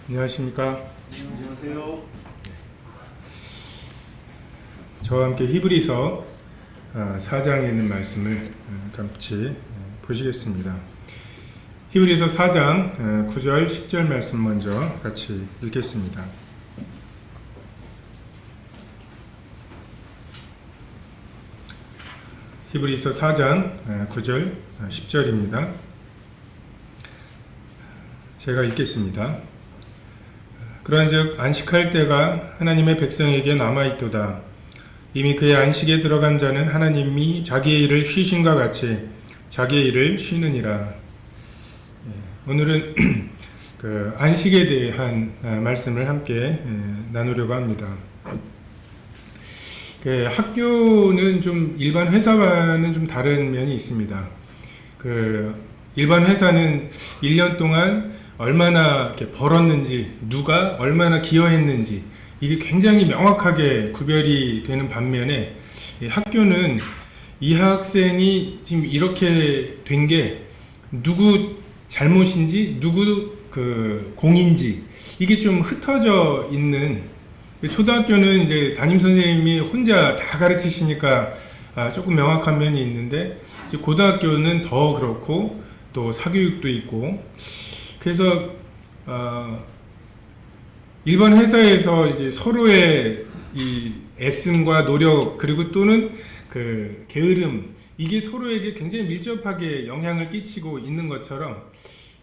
안녕하십니까. 안녕하세요. 저와 함께 히브리서 4장에 있는 말씀을 같이 보시겠습니다. 히브리서 4장 9절 10절 말씀 먼저 같이 읽겠습니다. 히브리서 4장 9절 10절입니다. 제가 읽겠습니다. 그런즉 안식할 때가 하나님의 백성에게 남아있도다. 이미 그의 안식에 들어간 자는 하나님이 자기의 일을 쉬심과 같이 자기의 일을 쉬느니라. 오늘은 그 안식에 대한 말씀을 함께 나누려고 합니다. 학교는 좀 일반 회사와는 좀 다른 면이 있습니다. 일반 회사는 1년 동안 얼마나 이렇게 벌었는지, 누가 얼마나 기여했는지, 이게 굉장히 명확하게 구별이 되는 반면에, 학교는 이 학생이 지금 이렇게 된 게 누구 잘못인지, 누구 공인지, 이게 좀 흩어져 있는, 초등학교는 이제 담임 선생님이 혼자 다 가르치시니까 조금 명확한 면이 있는데, 고등학교는 더 그렇고, 또 사교육도 있고, 그래서 일반 회사에서 이제 서로의 이 애씀과 노력 그리고 또는 그 게으름, 이게 서로에게 굉장히 밀접하게 영향을 끼치고 있는 것처럼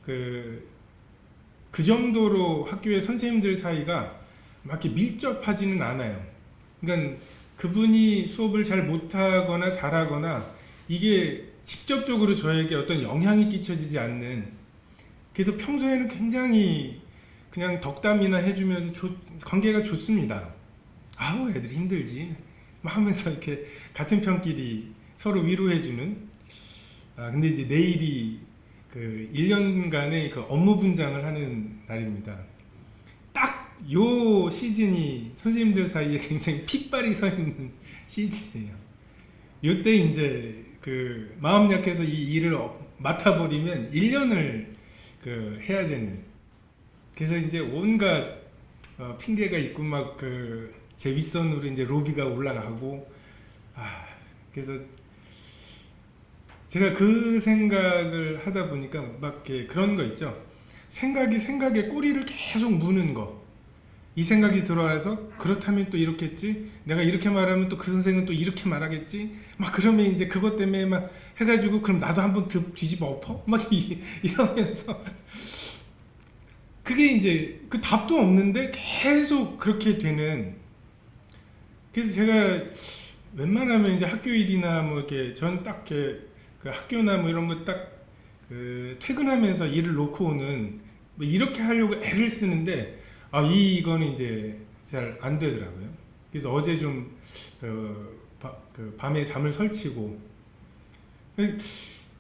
그 정도로 학교의 선생님들 사이가 막 이렇게 밀접하지는 않아요. 그러니까 그분이 수업을 잘 못하거나 잘하거나 이게 직접적으로 저에게 어떤 영향이 끼쳐지지 않는, 그래서 평소에는 굉장히 그냥 덕담이나 해주면서 관계가 좋습니다. 아우 애들이 힘들지 하면서 이렇게 같은 편끼리 서로 위로해주는. 근데 이제 내일이 1년간의 업무 분장을 하는 날입니다. 딱 요 시즌이 선생님들 사이에 굉장히 핏발이 서 있는 시즌이에요. 요때 이제 마음 약해서 이 일을 맡아버리면 1년을 해야 되는. 그래서 이제 온갖 핑계가 있고 막 제 윗선으로 이제 로비가 올라가고, 그래서 제가 그 생각을 하다 보니까 막 그런 거 있죠. 생각에 꼬리를 계속 무는 거. 이 생각이 들어와서 그렇다면 또 이렇겠지. 내가 이렇게 말하면 또 그 선생은 또 이렇게 말하겠지. 막 그러면 이제 그것 때문에 막 해가지고 그럼 나도 한번 뒤집어 엎어? 막 이러면서 그게 이제 그 답도 없는데 계속 그렇게 되는. 그래서 제가 웬만하면 이제 학교 일이나 뭐 이렇게 전 딱 그 학교나 뭐 이런 거 딱 퇴근하면서 일을 놓고 오는 뭐 이렇게 하려고 애를 쓰는데 이거는 이제 잘 안 되더라고요. 그래서 어제 좀 밤에 잠을 설치고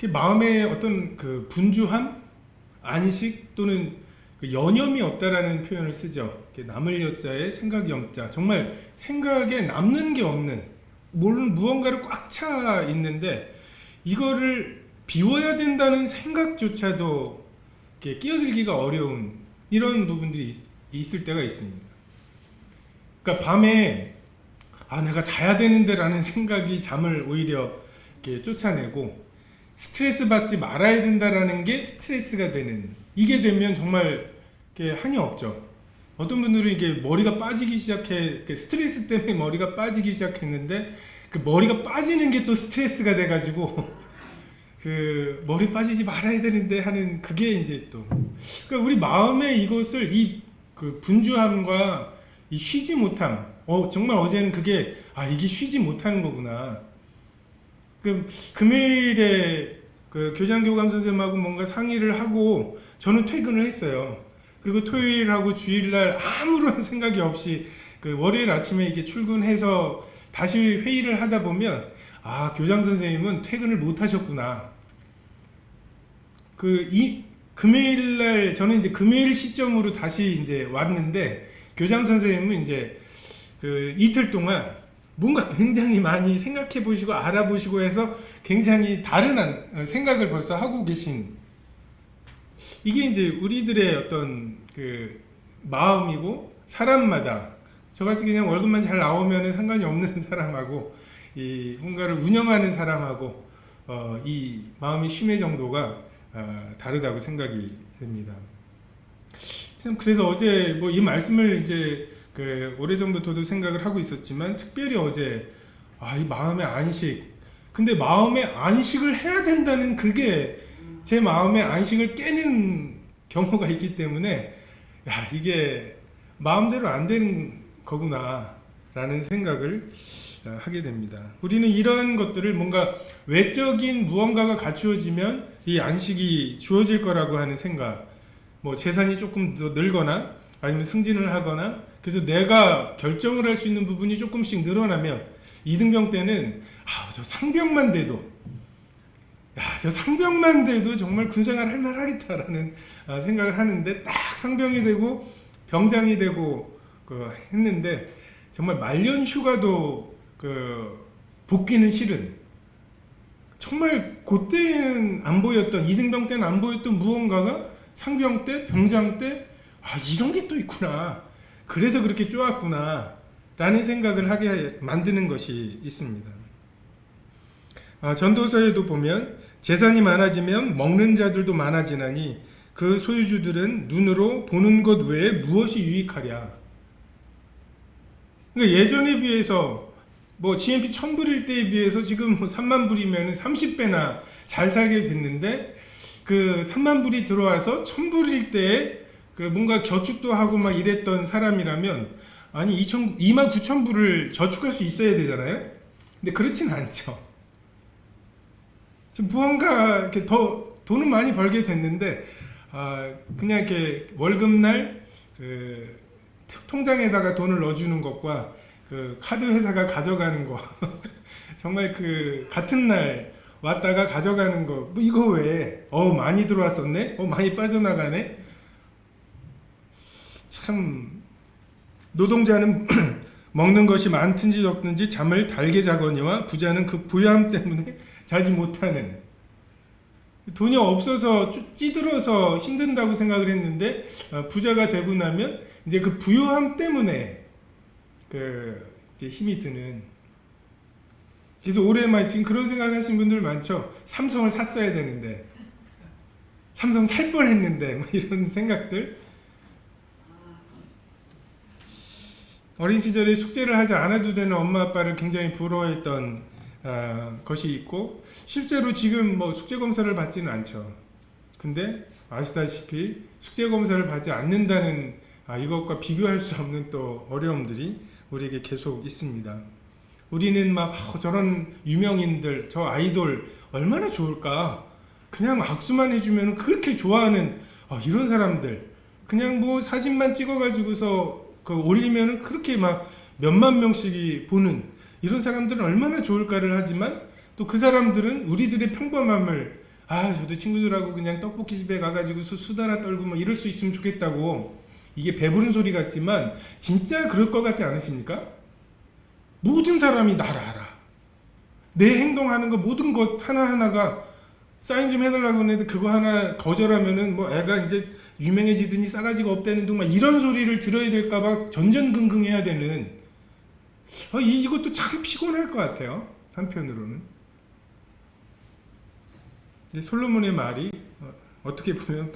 마음에 어떤 분주함, 안식 또는 여념이 없다라는 표현을 쓰죠. 남을 여자에 생각이 염자. 정말 생각에 남는 게 없는, 무언가를 꽉 차 있는데 이거를 비워야 된다는 생각조차도 끼어들기가 어려운 이런 부분들이 있을 때가 있습니다. 그러니까 밤에 내가 자야 되는데 라는 생각이 잠을 오히려 쫓아내고, 스트레스 받지 말아야 된다라는 게 스트레스가 되는, 이게 되면 정말 한이 없죠. 어떤 분들은 이게 머리가 빠지기 시작해, 스트레스 때문에 머리가 빠지기 시작했는데 그 머리가 빠지는 게 또 스트레스가 돼가지고 머리 빠지지 말아야 되는데 하는, 그게 이제 또 그러니까 우리 마음의 이것을 분주함과 이 쉬지 못함, 정말 어제는 그게 이게 쉬지 못하는 거구나. 금요일에 교장교감 선생님하고 뭔가 상의를 하고 저는 퇴근을 했어요. 그리고 토요일하고 주일날 아무런 생각이 없이 월요일 아침에 이게 출근해서 다시 회의를 하다 보면 교장 선생님은 퇴근을 못 하셨구나. 금요일날 저는 이제 금요일 시점으로 다시 이제 왔는데, 교장 선생님은 이제 이틀 동안 뭔가 굉장히 많이 생각해 보시고 알아보시고 해서 굉장히 다른 생각을 벌써 하고 계신, 이게 이제 우리들의 어떤 마음이고, 사람마다 저같이 그냥 월급만 잘 나오면 상관이 없는 사람하고 이 뭔가를 운영하는 사람하고 이 마음의 심의 정도가 다르다고 생각이 됩니다. 참 그래서 어제 뭐 이 말씀을 이제 그 오래전부터도 생각을 하고 있었지만 특별히 어제 이 마음의 안식, 근데 마음의 안식을 해야 된다는 그게 제 마음의 안식을 깨는 경우가 있기 때문에 이게 마음대로 안 되는 거구나 라는 생각을 하게 됩니다. 우리는 이런 것들을 뭔가 외적인 무언가가 갖추어지면 이 안식이 주어질 거라고 하는 생각, 뭐 재산이 조금 더 늘거나 아니면 승진을 하거나 그래서 내가 결정을 할 수 있는 부분이 조금씩 늘어나면 이등병 때는 저 상병만 돼도 저 상병만 돼도 정말 군생활 할 만하겠다라는 생각을 하는데 딱 상병이 되고 병장이 되고 했는데 정말 말년 휴가도 복귀는 싫은, 정말 그때는 안 보였던, 이등병 때는 안 보였던 무언가가 상병 때, 병장 때 이런 게 또 있구나, 그래서 그렇게 좋았구나 라는 생각을 하게 만드는 것이 있습니다. 전도서에도 보면 재산이 많아지면 먹는 자들도 많아지나니 그 소유주들은 눈으로 보는 것 외에 무엇이 유익하랴. 그러니까 예전에 비해서 뭐 GNP 1000불일 때에 비해서 지금 3만 불이면 30배나 잘 살게 됐는데 그 3만 불이 들어와서 1000불일 때에 그 뭔가 저축도 하고 막 이랬던 사람이라면 아니 2만 9천 불을 저축할 수 있어야 되잖아요. 근데 그렇진 않죠. 지금 무언가 이렇게 더 돈은 많이 벌게 됐는데 그냥 이렇게 월급날 그 통장에다가 돈을 넣어주는 것과 그 카드 회사가 가져가는 거 정말 그 같은 날 왔다가 가져가는 거 뭐 이거 왜 많이 들어왔었네, 많이 빠져나가네. 참 노동자는 먹는 것이 많든지 적든지 잠을 달게 자거니와 부자는 그 부유함 때문에 자지 못하는. 돈이 없어서 찌들어서 힘든다고 생각을 했는데 부자가 되고 나면 이제 그 부유함 때문에 이제 힘이 드는. 그래서 올해만 지금 그런 생각하시는 분들 많죠. 삼성을 샀어야 되는데, 삼성 살 뻔했는데 뭐 이런 생각들. 어린 시절에 숙제를 하지 않아도 되는 엄마 아빠를 굉장히 부러워했던 것이 있고, 실제로 지금 뭐 숙제 검사를 받지는 않죠. 근데 아시다시피 숙제 검사를 받지 않는다는 이것과 비교할 수 없는 또 어려움들이 우리에게 계속 있습니다. 우리는 막 저런 유명인들, 저 아이돌 얼마나 좋을까, 그냥 악수만 해주면 그렇게 좋아하는 이런 사람들, 그냥 뭐 사진만 찍어가지고서 올리면 그렇게 막 몇만 명씩이 보는 이런 사람들은 얼마나 좋을까를 하지만 또 그 사람들은 우리들의 평범함을 저도 친구들하고 그냥 떡볶이 집에 가가지고 수다나 떨고 뭐 이럴 수 있으면 좋겠다고, 이게 배부른 소리 같지만 진짜 그럴 것 같지 않으십니까? 모든 사람이 나를 알아. 내 행동하는 거 모든 것 하나하나가 사인 좀 해달라고 했는데 그거 하나 거절하면은 뭐 애가 이제 유명해지더니 싸가지가 없다는 둥 막 이런 소리를 들어야 될까봐 전전긍긍해야 되는, 이것도 참 피곤할 것 같아요. 한편으로는 솔로몬의 말이 어떻게 보면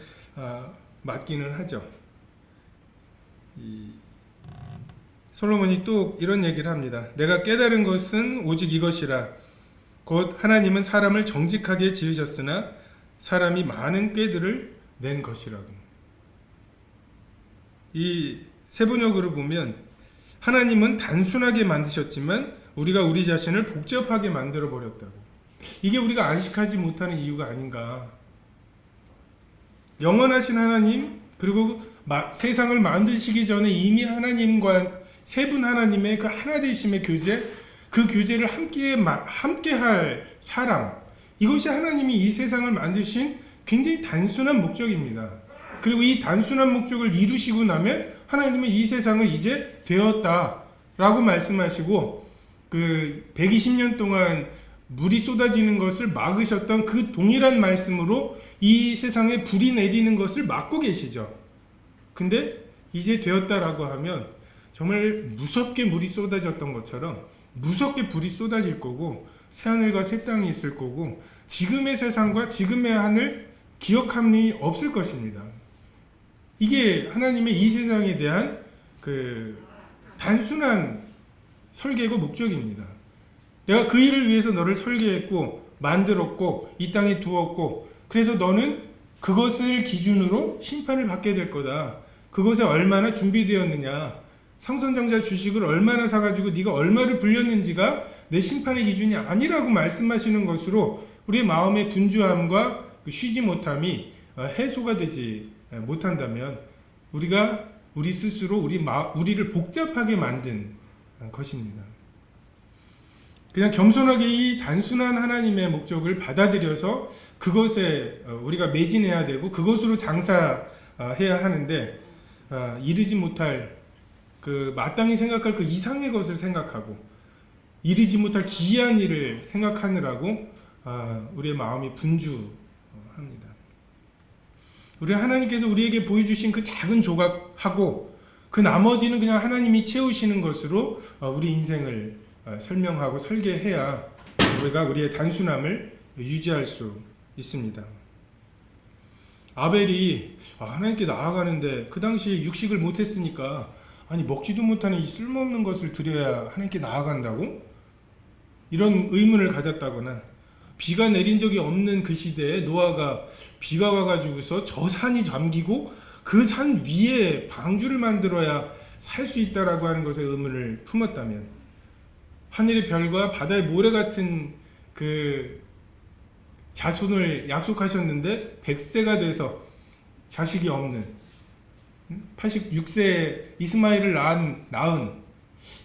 맞기는 하죠. 솔로몬이 또 이런 얘기를 합니다. 내가 깨달은 것은 오직 이것이라. 곧 하나님은 사람을 정직하게 지으셨으나 사람이 많은 꾀들을 낸 것이라고. 이 세번역으로 보면 하나님은 단순하게 만드셨지만 우리가 우리 자신을 복잡하게 만들어 버렸다고. 이게 우리가 안식하지 못하는 이유가 아닌가. 영원하신 하나님, 그리고 세상을 만드시기 전에 이미 하나님과 세 분 하나님의 그 하나되심의 교제, 그 교제를 함께할 사람, 이것이 하나님이 이 세상을 만드신 굉장히 단순한 목적입니다. 그리고 이 단순한 목적을 이루시고 나면 하나님은 이 세상을 이제 되었다라고 말씀하시고, 그 120년 동안 물이 쏟아지는 것을 막으셨던 그 동일한 말씀으로 이 세상에 불이 내리는 것을 막고 계시죠. 근데 이제 되었다라고 하면 정말 무섭게 물이 쏟아졌던 것처럼 무섭게 불이 쏟아질 거고 새하늘과 새 땅이 있을 거고 지금의 세상과 지금의 하늘 기억함이 없을 것입니다. 이게 하나님의 이 세상에 대한 그 단순한 설계고 목적입니다. 내가 그 일을 위해서 너를 설계했고 만들었고 이 땅에 두었고 그래서 너는 그것을 기준으로 심판을 받게 될 거다. 그것에 얼마나 준비되었느냐, 상선정자 주식을 얼마나 사가지고 네가 얼마를 불렸는지가 내 심판의 기준이 아니라고 말씀하시는 것으로 우리의 마음의 분주함과 그 쉬지 못함이 해소가 되지 못한다면 우리가 우리 스스로 우리를 복잡하게 만든 것입니다. 그냥 겸손하게 이 단순한 하나님의 목적을 받아들여서 그것에 우리가 매진해야 되고 그것으로 장사해야 하는데 이르지 못할 그 마땅히 생각할 그 이상의 것을 생각하고 이르지 못할 기이한 일을 생각하느라고 우리의 마음이 분주합니다. 우리 하나님께서 우리에게 보여주신 그 작은 조각하고 그 나머지는 그냥 하나님이 채우시는 것으로 우리 인생을 설명하고 설계해야 우리가 우리의 단순함을 유지할 수 있습니다. 아벨이 하나님께 나아가는데 그 당시에 육식을 못했으니까 아니 먹지도 못하는 이 쓸모없는 것을 드려야 하나님께 나아간다고? 이런 의문을 가졌다거나 비가 내린 적이 없는 그 시대에 노아가 비가 와가지고서 저 산이 잠기고 그 산 위에 방주를 만들어야 살 수 있다라고 하는 것에 의문을 품었다면 하늘의 별과 바다의 모래 같은 그 자손을 약속하셨는데 100세가 돼서 자식이 없는 86세 이스마엘을 낳은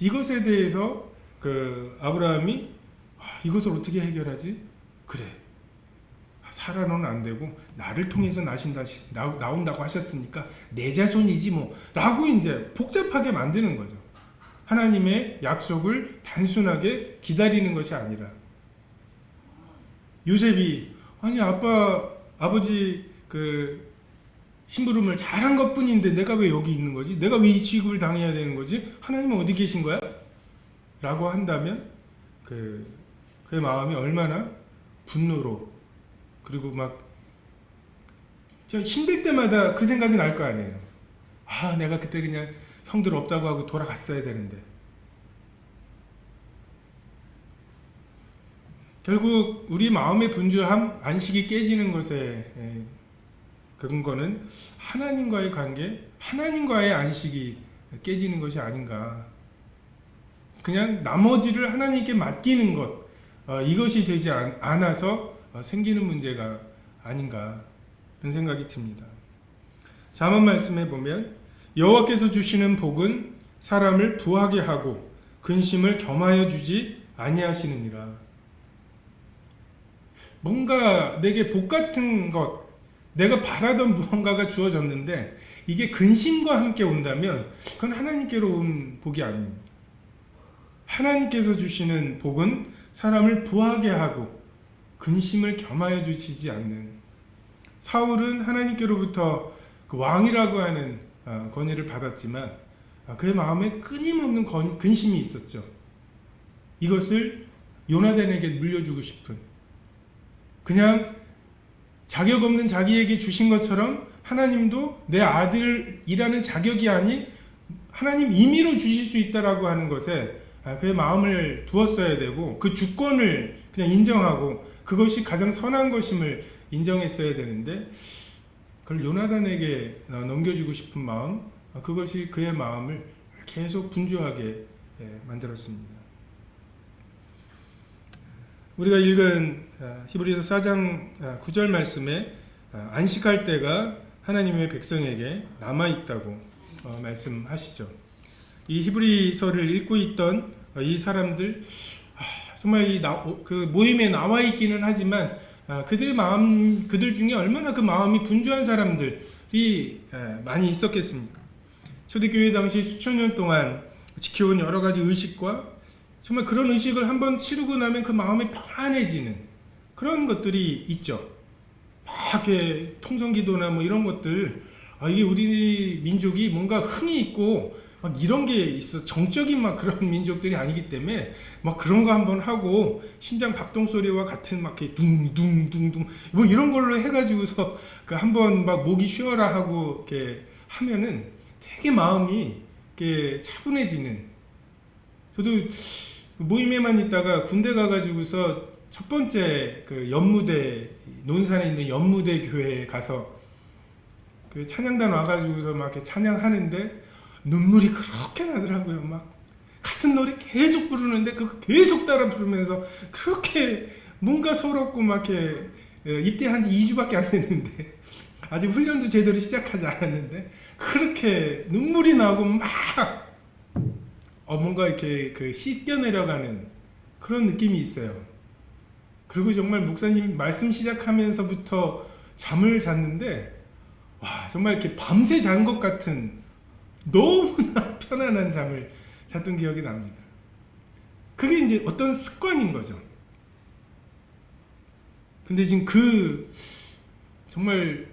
이것에 대해서 그 아브라함이 이것을 어떻게 해결하지? 그래, 사라는 안 되고 나를 통해서 나온다고 하셨으니까 내 자손이지 뭐 라고 이제 복잡하게 만드는 거죠. 하나님의 약속을 단순하게 기다리는 것이 아니라 요셉이 아니 아버지 그 심부름을 잘한 것 뿐인데 내가 왜 여기 있는 거지? 내가 왜 이 취급을 당해야 되는 거지? 하나님은 어디 계신 거야? 라고 한다면 그의 마음이 얼마나 분노로 그리고 막 힘들 때마다 그 생각이 날 거 아니에요. 내가 그때 그냥 형들 없다고 하고 돌아갔어야 되는데. 결국 우리 마음의 분주함, 안식이 깨지는 것에 근거는 하나님과의 관계, 하나님과의 안식이 깨지는 것이 아닌가. 그냥 나머지를 하나님께 맡기는 것, 이것이 되지 않아서 생기는 문제가 아닌가 그런 생각이 듭니다. 잠언 말씀에 보면 여호와께서 주시는 복은 사람을 부하게 하고 근심을 겸하여 주지 아니하시느니라. 뭔가 내게 복 같은 것, 내가 바라던 무언가가 주어졌는데 이게 근심과 함께 온다면 그건 하나님께로 온 복이 아닙니다. 하나님께서 주시는 복은 사람을 부하게 하고 근심을 겸하여 주시지 않는. 사울은 하나님께로부터 그 왕이라고 하는 권위를 받았지만 그의 마음에 끊임없는 근심이 있었죠. 이것을 요나단에게 물려주고 싶은, 그냥 자격 없는 자기에게 주신 것처럼 하나님도 내 아들이라는 자격이 아닌 하나님 임의로 주실 수 있다라고 하는 것에 그의 마음을 두었어야 되고 그 주권을 그냥 인정하고 그것이 가장 선한 것임을 인정했어야 되는데 그걸 요나단에게 넘겨주고 싶은 마음, 그것이 그의 마음을 계속 분주하게 만들었습니다. 우리가 읽은 히브리서 4장 9절 말씀에 안식할 때가 하나님의 백성에게 남아있다고 말씀하시죠. 이 히브리서를 읽고 있던 이 사람들 정말 그 모임에 나와 있기는 하지만 그들 중에 얼마나 그 마음이 분주한 사람들이 많이 있었겠습니까? 초대교회 당시 수천 년 동안 지켜온 여러 가지 의식과 정말 그런 의식을 한번 치르고 나면 그 마음이 평안해지는 그런 것들이 있죠. 막 이렇게 통성기도나 뭐 이런 것들 이게 우리 민족이 뭔가 흥이 있고 막 이런 게 있어 정적인 막 그런 민족들이 아니기 때문에 막 그런 거 한번 하고 심장 박동 소리와 같은 막 이렇게 둥둥둥둥 뭐 이런 걸로 해가지고서 그 한번 막 목이 쉬어라 하고 이렇게 하면은 되게 마음이 이렇게 차분해지는. 저도 모임에만 있다가 군대 가가지고서 첫 번째 그 연무대 논산에 있는 연무대 교회에 가서 그 찬양단 와가지고서 막 이렇게 찬양하는데 눈물이 그렇게 나더라고요. 막 같은 노래 계속 부르는데 그거 계속 따라 부르면서 그렇게 뭔가 서럽고 막 이렇게 입대한 지 2주밖에 안 됐는데 아직 훈련도 제대로 시작하지 않았는데 그렇게 눈물이 나고 막 뭔가 이렇게 그 씻겨 내려가는 그런 느낌이 있어요. 그리고 정말 목사님 말씀 시작하면서부터 잠을 잤는데 와 정말 이렇게 밤새 잔 것 같은 너무나 편안한 잠을 잤던 기억이 납니다. 그게 이제 어떤 습관인 거죠. 근데 지금 그 정말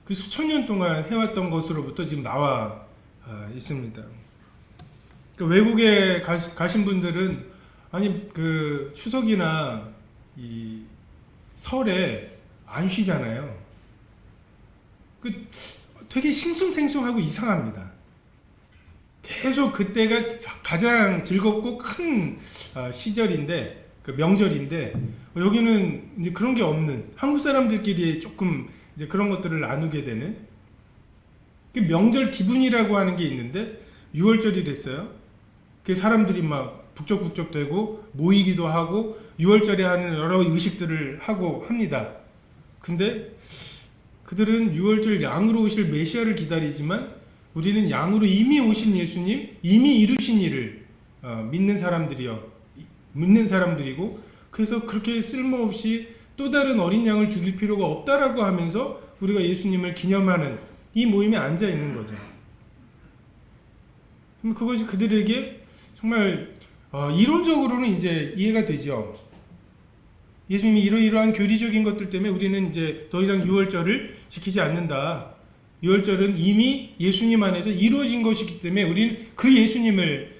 그 수천 년 동안 해왔던 것으로부터 지금 나와 있습니다. 그 외국에 가신 분들은 아니 그 추석이나 이 설에 안 쉬잖아요. 그 되게 싱숭생숭하고 이상합니다. 계속 그때가 가장 즐겁고 큰 시절인데 그 명절인데 여기는 이제 그런 게 없는 한국 사람들끼리 조금 이제 그런 것들을 나누게 되는 그 명절 기분이라고 하는 게 있는데 6월절이 됐어요. 그 사람들이 막 북적북적대고 모이기도 하고 6월절에 하는 여러 의식들을 하고 합니다. 근데 그들은 6월절 양으로 오실 메시아를 기다리지만 우리는 양으로 이미 오신 예수님, 이미 이루신 일을 믿는 사람들이고 그래서 그렇게 쓸모없이 또 다른 어린 양을 죽일 필요가 없다라고 하면서 우리가 예수님을 기념하는 이 모임에 앉아 있는 거죠. 그럼 그것이 그들에게 정말 이론적으로는 이제 이해가 되죠. 예수님이 이러이러한 교리적인 것들 때문에 우리는 이제 더 이상 유월절을 지키지 않는다. 유월절은 이미 예수님 안에서 이루어진 것이기 때문에 우리는 그 예수님을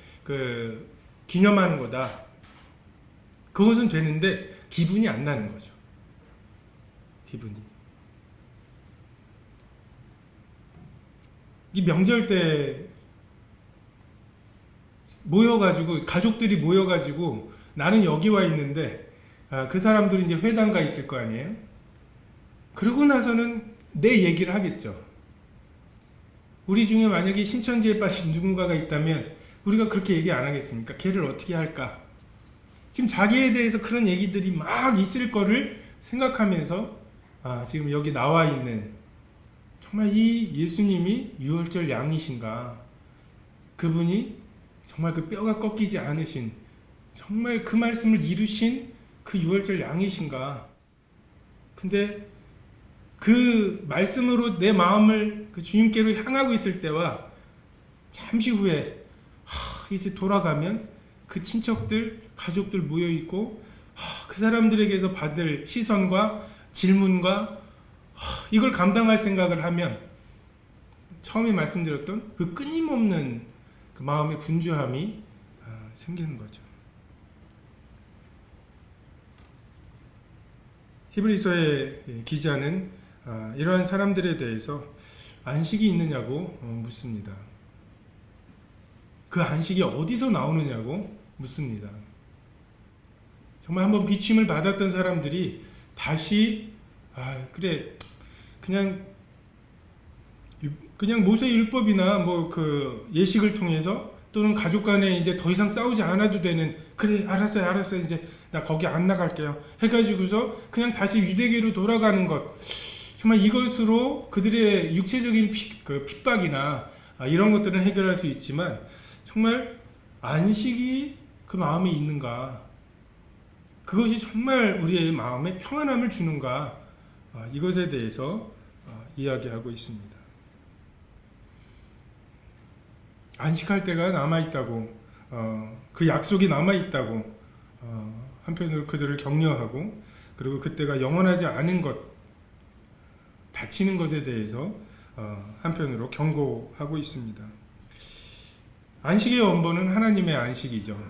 기념하는 거다. 그것은 되는데 기분이 안 나는 거죠. 기분이. 이 명절 때 모여가지고 가족들이 모여가지고 나는 여기 와 있는데 그 사람들이 이제 회당 가 있을 거 아니에요? 그러고 나서는 내 얘기를 하겠죠. 우리 중에 만약에 신천지에 빠진 누군가가 있다면 우리가 그렇게 얘기 안 하겠습니까? 걔를 어떻게 할까? 지금 자기에 대해서 그런 얘기들이 막 있을 거를 생각하면서 지금 여기 나와 있는 정말 이 예수님이 유월절 양이신가? 그분이 정말 그 뼈가 꺾이지 않으신 정말 그 말씀을 이루신 그 유월절 양이신가? 근데 그 말씀으로 내 마음을 그 주님께로 향하고 있을 때와 잠시 후에 이제 돌아가면 그 친척들, 가족들 모여 있고 그 사람들에게서 받을 시선과 질문과 이걸 감당할 생각을 하면 처음에 말씀드렸던 그 끊임없는 그 마음의 분주함이 생기는 거죠. 히브리서의 기자는 이러한 사람들에 대해서 안식이 있느냐고 묻습니다. 그 안식이 어디서 나오느냐고 묻습니다. 정말 한번 비침을 받았던 사람들이 다시 그래 그냥 모세 율법이나 뭐 그 예식을 통해서 또는 가족 간에 이제 더 이상 싸우지 않아도 되는 그래 알았어요 이제 나 거기 안 나갈게요 해가지고서 그냥 다시 유대계로 돌아가는 것 정말 이것으로 그들의 육체적인 핍박이나 이런 것들은 해결할 수 있지만 정말 안식이 그 마음에 있는가 그것이 정말 우리의 마음에 평안함을 주는가 이것에 대해서 이야기하고 있습니다. 안식할 때가 남아있다고 그 약속이 남아있다고 한편으로 그들을 격려하고 그리고 그때가 영원하지 않은 것 다치는 것에 대해서 한편으로 경고하고 있습니다. 안식의 원본은 하나님의 안식이죠.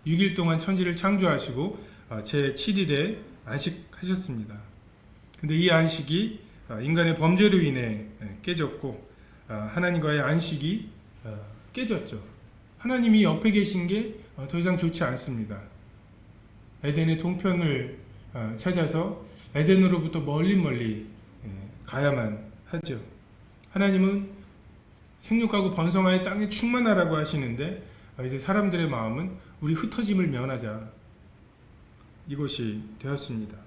6일 동안 천지를 창조하시고 제 7일에 안식하셨습니다. 근데 이 안식이 인간의 범죄로 인해 깨졌고 하나님과의 안식이 깨졌죠. 하나님이 옆에 계신 게 더 이상 좋지 않습니다. 에덴의 동편을 찾아서 에덴으로부터 멀리 가야만 하죠. 하나님은 생육하고 번성하여 땅에 충만하라고 하시는데 이제 사람들의 마음은 우리 흩어짐을 면하자, 이것이 되었습니다.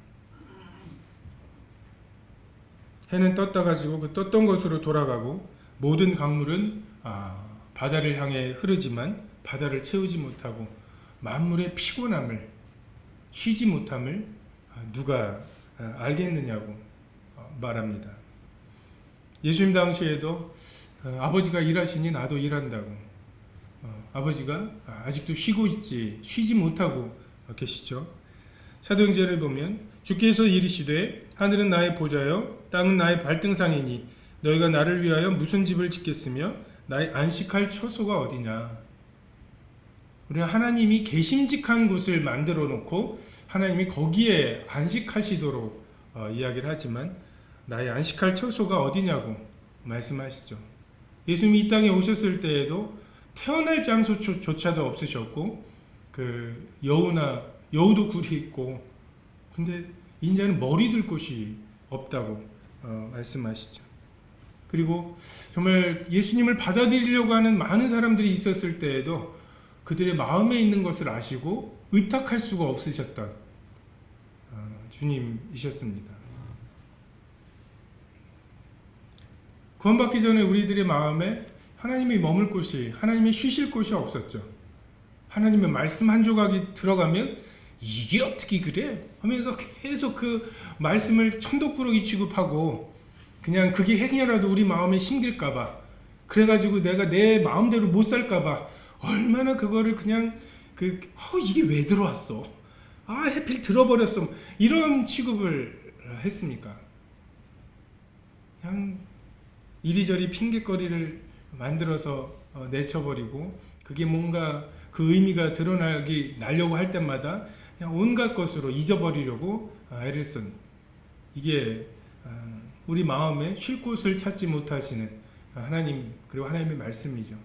해는 떴다 가지고 그 떴던 곳으로 돌아가고 모든 강물은 바다를 향해 흐르지만 바다를 채우지 못하고 만물의 피곤함을, 쉬지 못함을 누가 알겠느냐고 말합니다. 예수님 당시에도 아버지가 일하시니 나도 일한다고, 아버지가 아직도 쉬지 못하고 계시죠. 사도행전을 보면 주께서 이르시되 하늘은 나의 보좌요 땅은 나의 발등상이니 너희가 나를 위하여 무슨 집을 짓겠으며 나의 안식할 처소가 어디냐. 우리는 하나님이 계심직한 곳을 만들어 놓고 하나님이 거기에 안식하시도록 이야기를 하지만 나의 안식할 처소가 어디냐고 말씀하시죠. 예수님이 이 땅에 오셨을 때에도 태어날 장소조차도 없으셨고 그 여우도 굴이 있고, 근데 인자는 머리 둘 곳이 없다고 말씀하시죠. 그리고 정말 예수님을 받아들이려고 하는 많은 사람들이 있었을 때에도 그들의 마음에 있는 것을 아시고 의탁할 수가 없으셨던 주님이셨습니다. 구원받기 전에 우리들의 마음에 하나님이 머물 곳이, 하나님이 쉬실 곳이 없었죠. 하나님의 말씀 한 조각이 들어가면 이게 어떻게 그래? 하면서 계속 그 말씀을 천독꾸러기 취급하고 그냥 그게 행여라도 우리 마음에 심길까봐, 그래가지고 내가 내 마음대로 못 살까봐 얼마나 그거를 그냥 이게 왜 들어왔어? 해필 들어버렸어. 이런 취급을 했습니까? 그냥 이리저리 핑계거리를 만들어서 내쳐버리고 그게 뭔가 그 의미가 나려고 할 때마다 그냥 온갖 것으로 잊어버리려고 애를 쓴, 이게 우리 마음에 쉴 곳을 찾지 못하시는 하나님, 그리고 하나님의 말씀이죠.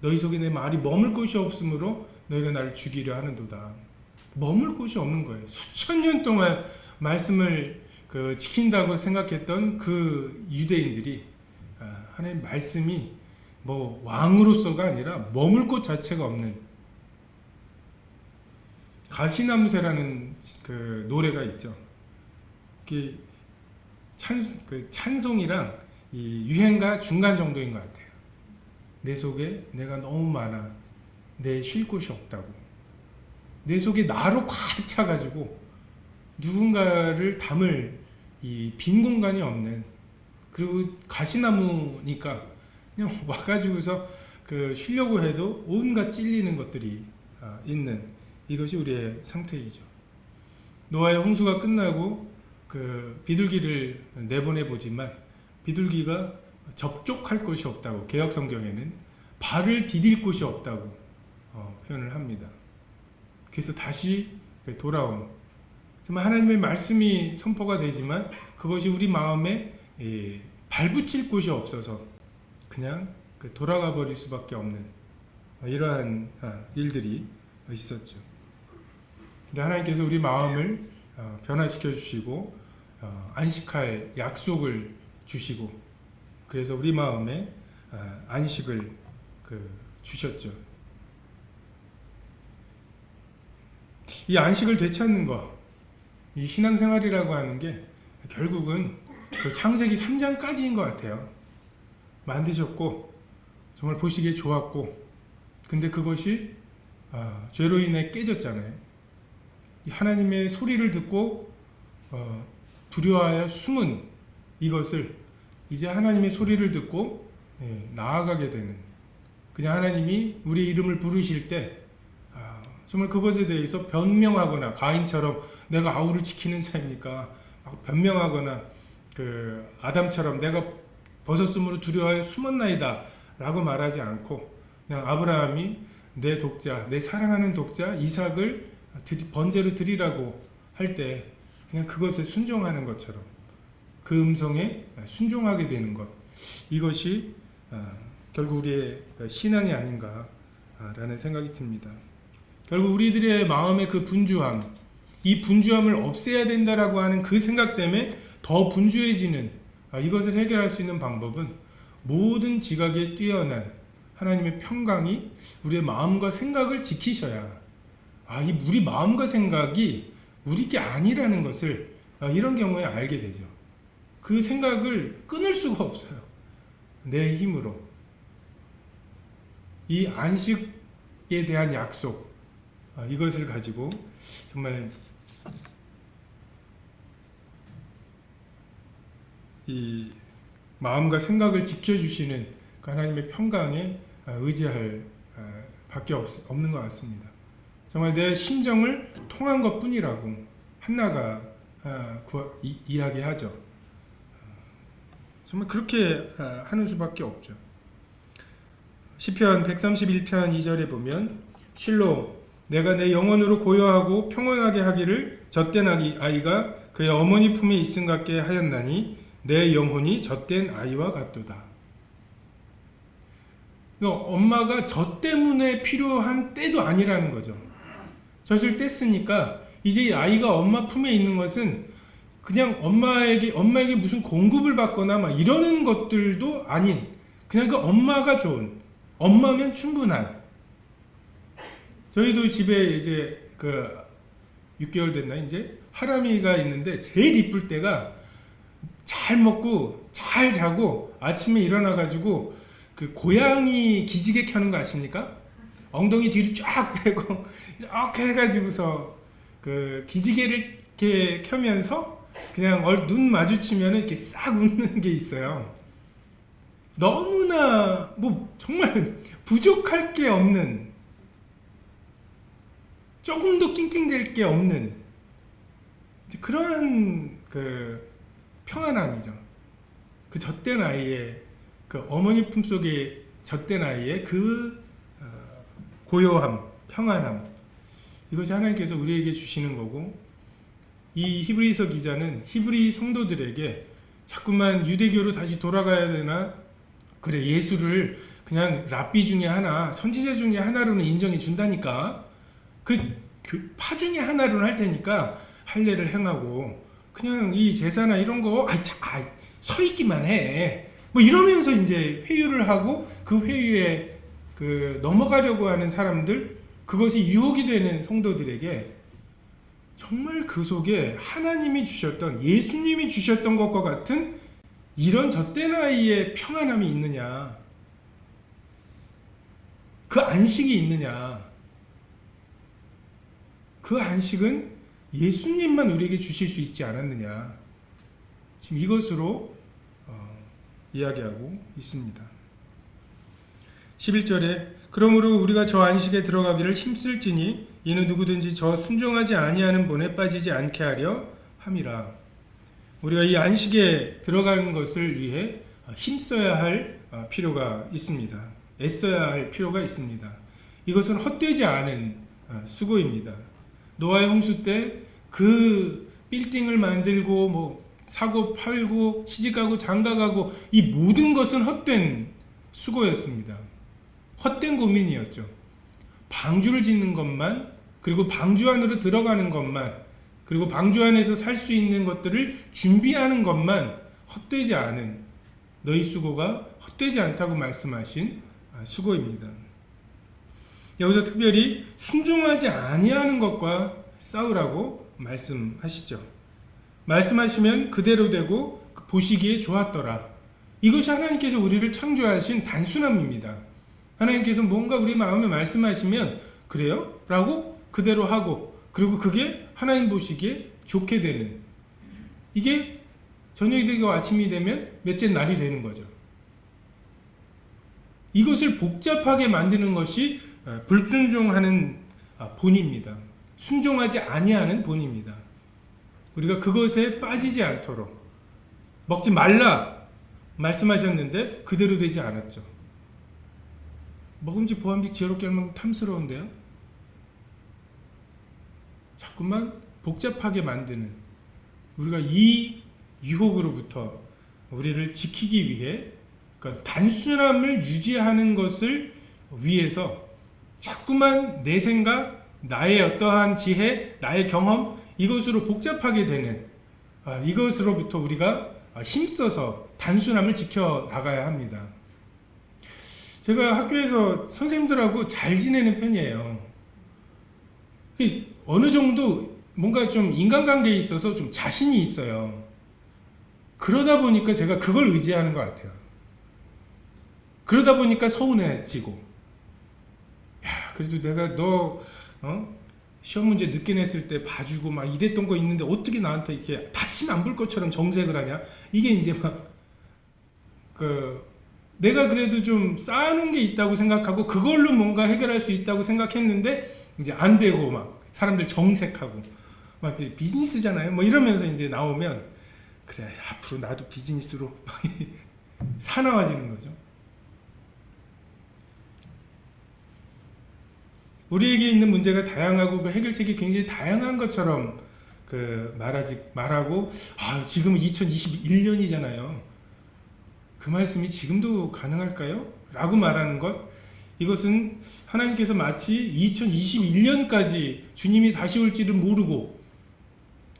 너희 속에 내 말이 머물 곳이 없으므로 너희가 나를 죽이려 하는도다. 머물 곳이 없는 거예요. 수천 년 동안 말씀을 지킨다고 생각했던 그 유대인들이 하나님 말씀이 뭐 왕으로서가 아니라 머물 곳 자체가 없는, 가시나무새라는 그 노래가 있죠. 그 찬송이랑 이 유행가 중간 정도인 것 같아요. 내 속에 내가 너무 많아, 내 쉴 곳이 없다고. 내 속에 나로 가득 차가지고 누군가를 담을 이 빈 공간이 없는, 그리고 가시나무니까 그냥 와가지고서 쉬려고 해도 온갖 찔리는 것들이 있는, 이것이 우리의 상태이죠. 노아의 홍수가 끝나고 비둘기를 내보내 보지만 비둘기가 접촉할 곳이 없다고, 개역 성경에는 발을 디딜 곳이 없다고 표현을 합니다. 그래서 다시 돌아온, 정말 하나님의 말씀이 선포가 되지만 그것이 우리 마음에 발붙일 곳이 없어서 그냥 돌아가 버릴 수밖에 없는 이러한 일들이 있었죠. 근데 하나님께서 우리 마음을 변화시켜 주시고 안식할 약속을 주시고, 그래서 우리 마음에 안식을 주셨죠. 이 안식을 되찾는 것, 이 신앙생활이라고 하는 게 결국은 창세기 3장까지인 것 같아요. 만드셨고 정말 보시기에 좋았고, 근데 그것이 죄로 인해 깨졌잖아요. 하나님의 소리를 듣고 두려워하여 숨은 이것을 이제 하나님의 소리를 듣고 나아가게 되는, 그냥 하나님이 우리 이름을 부르실 때 정말 그것에 대해서 변명하거나, 가인처럼 내가 아우를 지키는 자입니까? 변명하거나 그 아담처럼 내가 벗었으므로 두려워하여 숨었나이다 라고 말하지 않고 그냥 아브라함이 내 독자, 내 사랑하는 독자 이삭을 번제로 드리라고 할 때 그냥 그것에 순종하는 것처럼 그 음성에 순종하게 되는 것, 이것이 결국 우리의 신앙이 아닌가라는 생각이 듭니다. 결국 우리들의 마음의 그 분주함, 이 분주함을 없애야 된다라고 하는 그 생각 때문에 더 분주해지는, 이것을 해결할 수 있는 방법은 모든 지각에 뛰어난 하나님의 평강이 우리의 마음과 생각을 지키셔야, 우리 마음과 생각이 우리 게 아니라는 것을 이런 경우에 알게 되죠. 그 생각을 끊을 수가 없어요. 내 힘으로. 이 안식에 대한 약속, 이것을 가지고 정말 이 마음과 생각을 지켜주시는 그 하나님의 평강에 의지할 밖에 없는 것 같습니다. 정말 내 심정을 통한 것 뿐이라고 한나가 이야기하죠. 정말 그렇게 하는 수밖에 없죠. 시편 131편 2절에 보면 실로 내가 내 영혼으로 고요하고 평온하게 하기를 젖된 아이가 그의 어머니 품에 있음 같게 하였나니 내 영혼이 젖된 아이와 같도다. 엄마가 젖 때문에 필요한 때도 아니라는 거죠. 젖을 뗐으니까 이제 아이가 엄마 품에 있는 것은 그냥 엄마에게 무슨 공급을 받거나 막 이러는 것들도 아닌, 그냥 그 엄마가 좋은, 엄마면 충분한. 저희도 집에 이제 그 6개월 됐나 이제 하람이가 있는데 제일 이쁠 때가 잘 먹고 잘 자고 아침에 일어나 가지고 그 고양이 기지개 켜는 거 아십니까? 엉덩이 뒤로 쫙 빼고 이렇게 해가지고서 그 기지개를 이렇게 켜면서 그냥 눈 마주치면 이렇게 싹 웃는 게 있어요. 너무나 정말 부족할 게 없는, 조금도 낑낑댈 게 없는 그러한 그 평안함이죠. 그 젖된 아이의 그 어머니 품속에 젖된 아이의 그 고요함, 평안함, 이것이 하나님께서 우리에게 주시는 거고, 이 히브리서 기자는 히브리 성도들에게 자꾸만 유대교로 다시 돌아가야 되나, 그래 예수를 그냥 랍비 중에 하나, 선지자 중에 하나로는 인정해 준다니까, 그 파 중에 하나로는 할 테니까 할례를 행하고 그냥 이 제사나 이런 거 서 있기만 해, 이러면서 이제 회유를 하고 그 회유에 그 넘어가려고 하는 사람들, 그것이 유혹이 되는 성도들에게 정말 그 속에 하나님이 주셨던, 예수님이 주셨던 것과 같은 이런 젖된 아이의 평안함이 있느냐, 그 안식이 있느냐. 그 안식은 예수님만 우리에게 주실 수 있지 않았느냐, 지금 이것으로 이야기하고 있습니다. 11절에 그러므로 우리가 저 안식에 들어가기를 힘쓸지니 이는 누구든지 저 순종하지 아니하는 본에 빠지지 않게 하려 함이라. 우리가 이 안식에 들어가는 것을 위해 힘써야 할 필요가 있습니다. 애써야 할 필요가 있습니다. 이것은 헛되지 않은 수고입니다. 노아의 홍수 때 그 빌딩을 만들고 사고 팔고 시집가고 장가가고 이 모든 것은 헛된 수고였습니다. 헛된 고민이었죠. 방주를 짓는 것만, 그리고 방주 안으로 들어가는 것만, 그리고 방주 안에서 살 수 있는 것들을 준비하는 것만 헛되지 않은, 너희 수고가 헛되지 않다고 말씀하신 수고입니다. 여기서 특별히 순종하지 아니하는 것과 싸우라고 말씀하시죠. 말씀하시면 그대로 되고 보시기에 좋았더라. 이것이 하나님께서 우리를 창조하신 단순함입니다. 하나님께서 뭔가 우리 마음에 말씀하시면 그래요? 라고 그대로 하고, 그리고 그게 하나님 보시기에 좋게 되는, 이게 저녁이 되고 아침이 되면 몇째 날이 되는 거죠. 이것을 복잡하게 만드는 것이 불순종하는 본입니다. 순종하지 아니하는 본입니다. 우리가 그것에 빠지지 않도록, 먹지 말라 말씀하셨는데 그대로 되지 않았죠. 먹음직 보암직 지혜롭게 하면 탐스러운데요. 자꾸만 복잡하게 만드는, 우리가 이 유혹으로부터 우리를 지키기 위해, 그러니까 단순함을 유지하는 것을 위해서 자꾸만 내 생각, 나의 어떠한 지혜, 나의 경험, 이것으로 복잡하게 되는, 이것으로부터 우리가 힘써서 단순함을 지켜나가야 합니다. 제가 학교에서 선생님들하고 잘 지내는 편이에요. 어느 정도 뭔가 좀 인간관계에 있어서 좀 자신이 있어요. 그러다 보니까 제가 그걸 의지하는 것 같아요. 그러다 보니까 서운해지고, 야, 그래도 내가 너 시험 문제 늦게 냈을 때 봐주고 막 이랬던 거 있는데 어떻게 나한테 이렇게 다시는 안 볼 것처럼 정색을 하냐? 이게 이제 막 내가 그래도 좀 쌓아놓은 게 있다고 생각하고 그걸로 뭔가 해결할 수 있다고 생각했는데 이제 안 되고 막 사람들 정색하고 막 이제 비즈니스잖아요. 뭐 이러면서 이제 나오면 그래, 앞으로 나도 비즈니스로 사나워지는 거죠. 우리에게 있는 문제가 다양하고 그 해결책이 굉장히 다양한 것처럼 말하고, 지금 2021년이잖아요. 그 말씀이 지금도 가능할까요? 라고 말하는 것, 이것은 하나님께서 마치 2021년까지 주님이 다시 올지를 모르고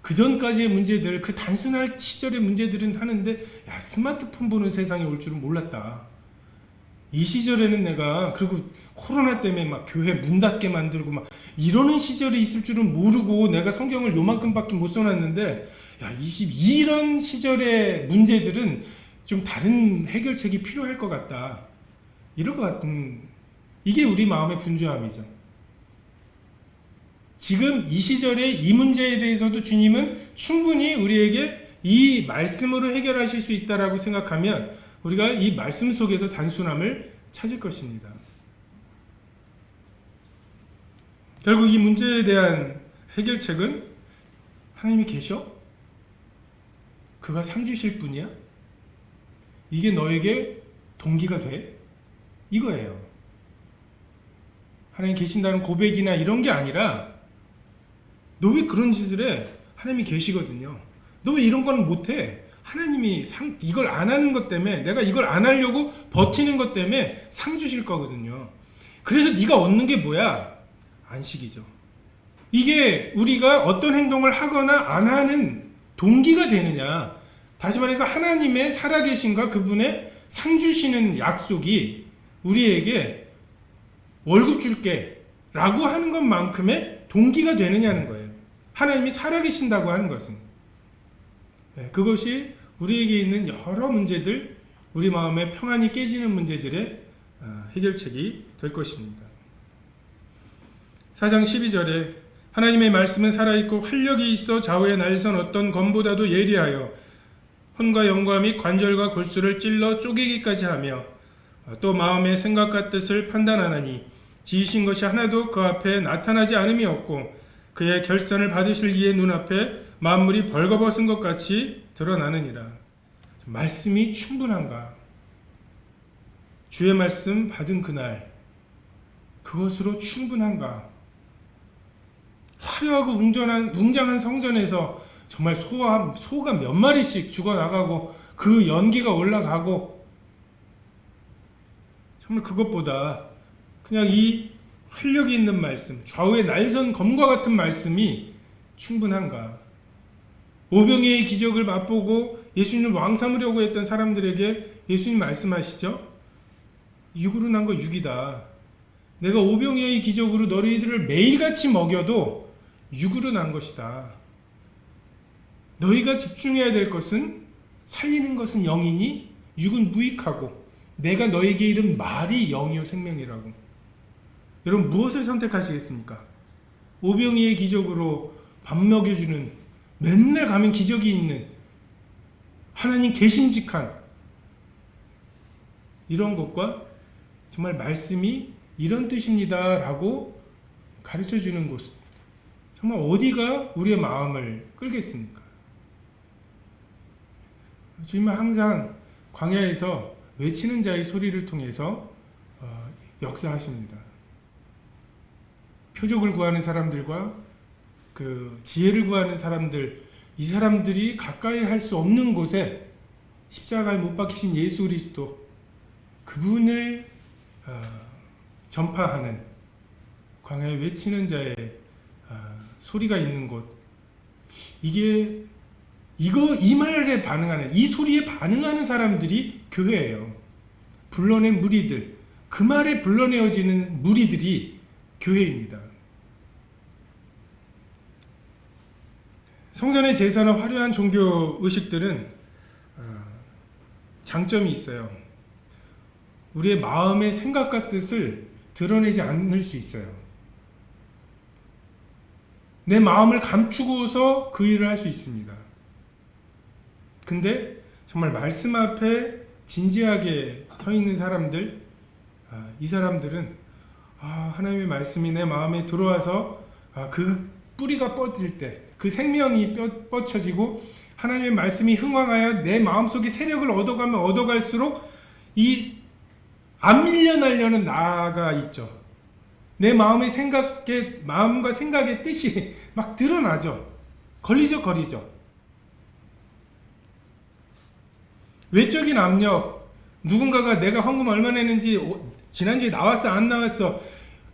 그 전까지의 문제들, 그 단순한 시절의 문제들은 하는데, 야, 스마트폰 보는 세상이 올 줄은 몰랐다. 이 시절에는 내가, 그리고 코로나 때문에 막 교회 문 닫게 만들고 막 이러는 시절이 있을 줄은 모르고 내가 성경을 요만큼밖에 못 써놨는데, 야, 이런 시절의 문제들은 좀 다른 해결책이 필요할 것 같다. 이럴 것 같은, 이게 우리 마음의 분주함이죠. 지금 이 시절에 이 문제에 대해서도 주님은 충분히 우리에게 이 말씀으로 해결하실 수 있다라고 생각하면 우리가 이 말씀 속에서 단순함을 찾을 것입니다. 결국 이 문제에 대한 해결책은 하나님이 계셔? 그가 상 주실 분이야? 이게 너에게 동기가 돼? 이거예요. 하나님 계신다는 고백이나 이런 게 아니라, 너 왜 그런 짓을 해? 하나님이 계시거든요. 너 왜 이런 건 못해? 하나님이 이걸 안 하는 것 때문에, 내가 이걸 안 하려고 버티는 것 때문에 상 주실 거거든요. 그래서 네가 얻는 게 뭐야? 안식이죠. 이게 우리가 어떤 행동을 하거나 안 하는 동기가 되느냐. 다시 말해서 하나님의 살아계신과 그분의 상 주시는 약속이 우리에게 월급 줄게 라고 하는 것만큼의 동기가 되느냐는 거예요. 하나님이 살아계신다고 하는 것은. 그것이 우리에게 있는 여러 문제들, 우리 마음의 평안이 깨지는 문제들의 해결책이 될 것입니다. 4장 12절에 하나님의 말씀은 살아있고 활력이 있어 좌우에 날선 어떤 검보다도 예리하여 혼과 영과 및 관절과 골수를 찔러 쪼개기까지 하며 또 마음의 생각과 뜻을 판단하나니 지으신 것이 하나도 그 앞에 나타나지 않음이 없고 그의 결산을 받으실 이의 눈앞에 만물이 벌거벗은 것 같이 드러나느니라. 말씀이 충분한가? 주의 말씀 받은 그날 그것으로 충분한가? 화려하고 웅장한 성전에서 정말 소가 몇 마리씩 죽어나가고 그 연기가 올라가고, 정말 그것보다 그냥 이 활력이 있는 말씀, 좌우에 날선 검과 같은 말씀이 충분한가? 오병이의 기적을 맛보고 예수님을 왕 삼으려고 했던 사람들에게 예수님 말씀하시죠? 육으로 난 거 육이다. 내가 오병이의 기적으로 너희들을 매일같이 먹여도 육으로 난 것이다. 너희가 집중해야 될 것은, 살리는 것은 영이니 육은 무익하고 내가 너에게 이른 말이 영이요 생명이라고. 여러분 무엇을 선택하시겠습니까? 오병이의 기적으로 밥 먹여주는, 맨날 가면 기적이 있는 하나님 계심직한 이런 것과 정말 말씀이 이런 뜻입니다 라고 가르쳐주는 곳, 정말 어디가 우리의 마음을 끌겠습니까? 주님은 항상 광야에서 외치는 자의 소리를 통해서 역사하십니다. 표적을 구하는 사람들과 그 지혜를 구하는 사람들, 이 사람들이 가까이 할 수 없는 곳에 십자가에 못 박히신 예수 그리스도, 그분을 전파하는 광야에 외치는 자의 소리가 있는 곳, 이 말에 반응하는, 이 소리에 반응하는 사람들이 교회예요. 불러낸 무리들, 그 말에 불러내어지는 무리들이 교회입니다. 성전의 제사나 화려한 종교 의식들은 장점이 있어요. 우리의 마음의 생각과 뜻을 드러내지 않을 수 있어요. 내 마음을 감추고서 그 일을 할 수 있습니다. 근데 정말 말씀 앞에 진지하게 서 있는 사람들, 이 사람들은 하나님의 말씀이 내 마음에 들어와서 그 뿌리가 뻗을 때, 그 생명이 뻗쳐지고 하나님의 말씀이 흥황하여 내 마음속에 세력을 얻어가면 얻어갈수록 이 안 밀려나려는 나가 있죠. 내 마음과 생각의 뜻이 막 드러나죠. 거리죠. 외적인 압력, 누군가가 내가 헌금 얼마 냈는지 지난주에 나왔어 안 나왔어,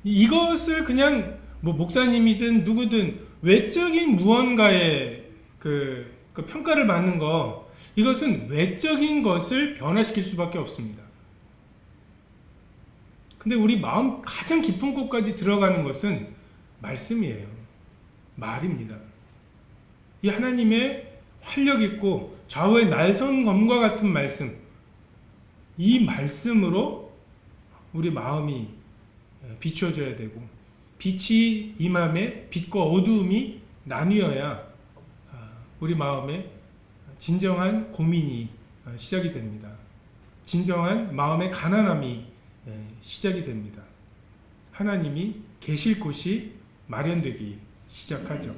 이것을 그냥 목사님이든 누구든 외적인 무언가의 그 평가를 받는 거, 이것은 외적인 것을 변화시킬 수밖에 없습니다. 근데 우리 마음 가장 깊은 곳까지 들어가는 것은 말씀이에요. 말입니다. 이 하나님의 활력 있고 좌우의 날선 검과 같은 말씀, 이 말씀으로 우리 마음이 비추어져야 되고, 빛이 임함에 빛과 어두움이 나뉘어야 우리 마음에 진정한 고민이 시작이 됩니다. 진정한 마음의 가난함이 시작이 됩니다. 하나님이 계실 곳이 마련되기 시작하죠.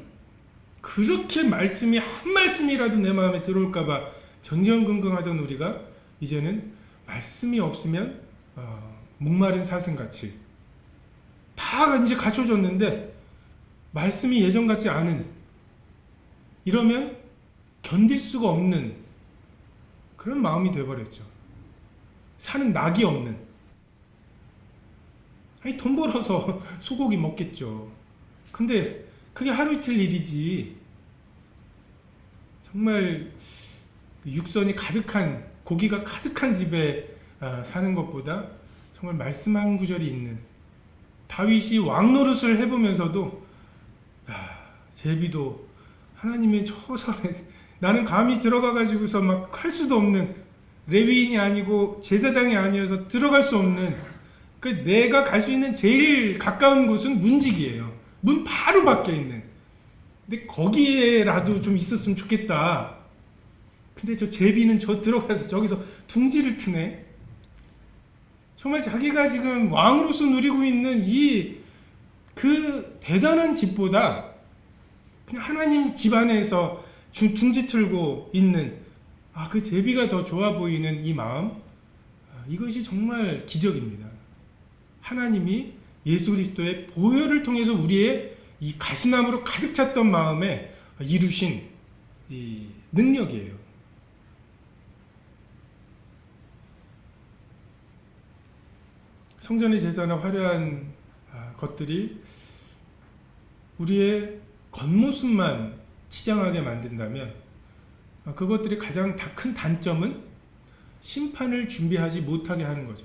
그렇게 말씀이 한 말씀이라도 내 마음에 들어올까봐 전전긍긍하던 우리가 이제는 말씀이 없으면 목마른 사슴같이 다 이제 갖춰졌는데 말씀이 예전 같지 않은, 이러면 견딜 수가 없는 그런 마음이 되어버렸죠. 사는 낙이 없는. 돈 벌어서 소고기 먹겠죠. 근데 그게 하루 이틀 일이지, 정말 육선이 가득한, 고기가 가득한 집에 사는 것보다 정말 말씀 한 구절이 있는, 다윗이 왕 노릇을 해보면서도 제비도 하나님의 저 선에 나는 감히 들어가가지고서 막 할 수도 없는, 레위인이 아니고 제사장이 아니어서 들어갈 수 없는, 내가 갈 수 있는 제일 가까운 곳은 문지기예요. 문 바로 밖에 있는. 근데 거기에라도 좀 있었으면 좋겠다. 근데 저 제비는 저 들어가서 저기서 둥지를 트네. 정말 자기가 지금 왕으로서 누리고 있는 그 대단한 집보다 그냥 하나님 집 안에서 둥지 틀고 있는 그 제비가 더 좋아 보이는 이 마음, 이것이 정말 기적입니다. 하나님이 예수 그리스도의 보혈을 통해서 우리의 이 가시나무로 가득 찼던 마음에 이루신 이 능력이에요. 성전의 제사나 화려한 것들이 우리의 겉모습만 치장하게 만든다면, 그것들이 가장 큰 단점은 심판을 준비하지 못하게 하는 거죠.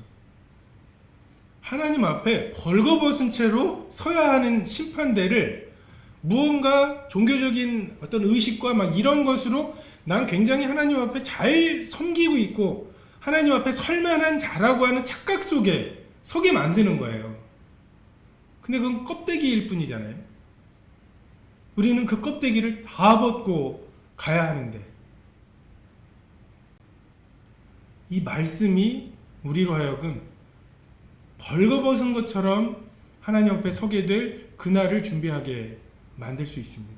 하나님 앞에 벌거벗은 채로 서야 하는 심판대를 무언가 종교적인 어떤 의식과 막 이런 것으로 난 굉장히 하나님 앞에 잘 섬기고 있고 하나님 앞에 설만한 자라고 하는 착각 속에 서게 만드는 거예요. 근데 그건 껍데기일 뿐이잖아요. 우리는 그 껍데기를 다 벗고 가야 하는데, 이 말씀이 우리로 하여금 벌거벗은 것처럼 하나님 앞에 서게 될 그날을 준비하게 만들 수 있습니다.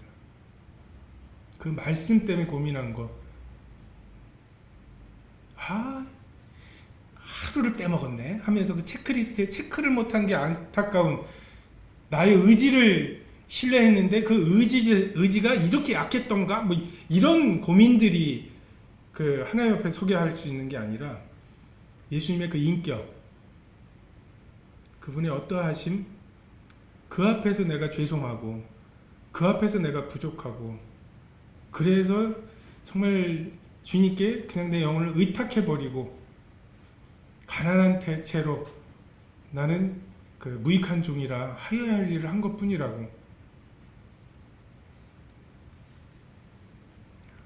그 말씀 때문에 고민한 것, 하면서 그 체크리스트에 체크를 못한 게 안타까운 나의 의지를 신뢰했는데 그 의지가 이렇게 약했던가? 뭐 이런 고민들이 그 하나님 앞에 서게 할 수 있는 게 아니라 예수님의 그 인격, 그분의 어떠하심, 그 앞에서 내가 죄송하고 그 앞에서 내가 부족하고 그래서 정말 주님께 그냥 내 영혼을 의탁해버리고 가난한 채로 나는 그 무익한 종이라 하여야 할 일을 한 것뿐이라고.